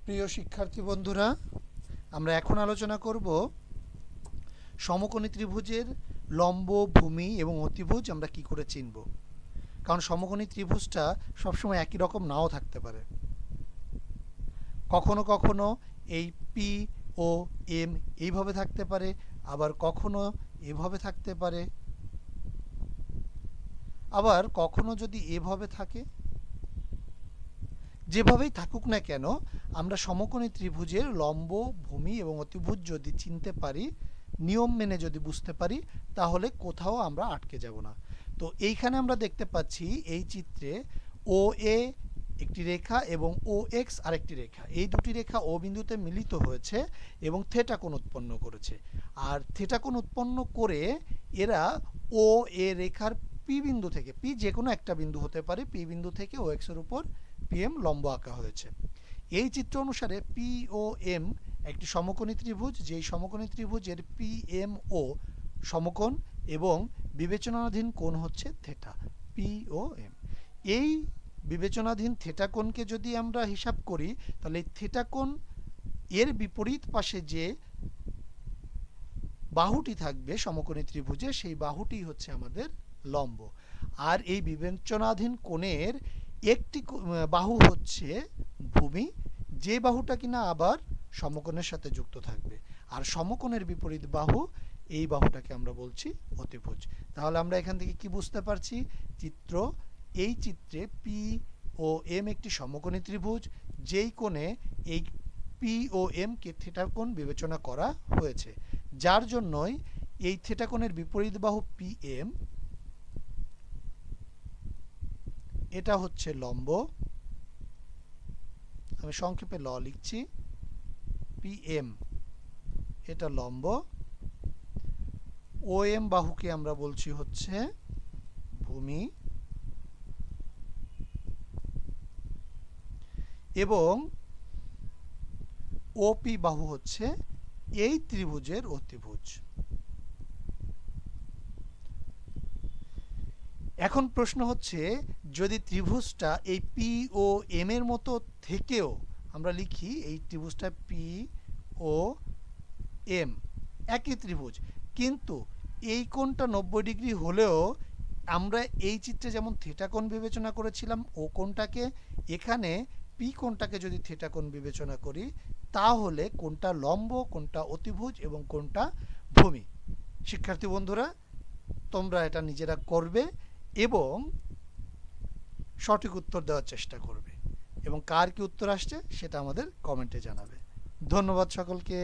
প্রিয় শিক্ষার্থী বন্ধুরা, আমরা এখন আলোচনা করব সমকোণী ত্রিভুজের লম্ব, ভূমি এবং অতিভুজ আমরা কি করে চিনব। কারণ সমকোণী ত্রিভুজটা সবসময় একই রকম নাও থাকতে পারে। কখনো কখনো এই পি ও এম এইভাবে থাকতে পারে, আবার কখনো এভাবে থাকতে পারে, আবার কখনো যদি এভাবে থাকে। যেভাবেই থাকুক না কেন, আমরা সমকোণী ত্রিভুজের লম্ব, ভূমি এবং অতিভুজ যদি চিনতে পারি, নিয়ম মেনে যদি বুঝতে পারি, তাহলে কোথাও আমরা আটকে যাব না। তো এইখানে আমরা দেখতে পাচ্ছি এই চিত্রে ও এ একটি রেখা এবং ও এক্স আরেকটি রেখা, এই দুটি রেখা ও বিন্দুতে মিলিত হয়েছে এবং থেটা কোণ উৎপন্ন করেছে। আর থেটা কোণ উৎপন্ন করে এরা ও এ রেখার পি বিন্দু থেকে, পি যে কোনো একটা বিন্দু হতে পারে, পি বিন্দু থেকে ও এক্স এর উপর পিএম লম্ব আঁকা হয়েছে। এই চিত্র অনুসারে পি ও এম একটি সমকোণী ত্রিভুজ, যেই সমকোণী ত্রিভুজের পি এম ও সমকোণ এবং বিবেচনাধীন কোণ হচ্ছে থেটা। পি ও এম, এই বিবেচনাধীন থেটা কোণকে যদি আমরা হিসাব করি, তাহলে এই থেটা কোণ এর বিপরীত পাশে যে বাহুটি থাকবে সমকোণী ত্রিভুজে, সেই বাহুটি হচ্ছে আমাদের লম্ব। আর এই বিবেচনাধীন কোণের একটি বাহু হচ্ছে ভূমি, যে বাহুটা কিনা আবার সমকোণের সাথে যুক্ত থাকবে। আর সমকোণের বিপরীত বাহু, এই বাহুটাকে আমরা বলছি অতিভুজ। তাহলে আমরা এখান থেকে কি বুঝতে পারছি? এই চিত্রে পি ও এম একটি সমকোণী ত্রিভুজ, যেই কোণে এই পি ও এম কে থিটা কোণ বিবেচনা করা হয়েছে, যার জন্যই এই থিটা কোণের বিপরীত বাহু পি এম, এটা হচ্ছে লম্ব। আমি সংক্ষেপে ল লিখছি, পি এম এটা লম্ব, ও এম বাহুকে আমরা বলছি হচ্ছে ভূমি, এবং ওপি বাহু হচ্ছে এই ত্রিভুজের অতিভুজ। এখন প্রশ্ন হচ্ছে, যদি ত্রিভুজটা এই পি ও এম এর মতো থেকেও আমরা লিখি এই ত্রিভুজটা পি ও এম একই ত্রিভুজ, কিন্তু এই কোণটা 90 ডিগ্রি হলেও আমরা এই চিত্রে যেমন থিটা কোণ বিবেচনা করেছিলাম ও কোণটাকে, এখানে পি কোণটাকে যদি থিটা কোণ বিবেচনা করি, তাহলে কোনটা লম্ব, কোনটা অতিভুজ এবং কোনটা ভূমি। শিক্ষার্থী বন্ধুরা, তোমরা এটা নিজেরা করবে এবং সঠিক উত্তর দেওয়ার চেষ্টা করবে, এবং কার কি উত্তর আসছে সেটা আমাদের কমেন্টে জানাবে। ধন্যবাদ সকলকে।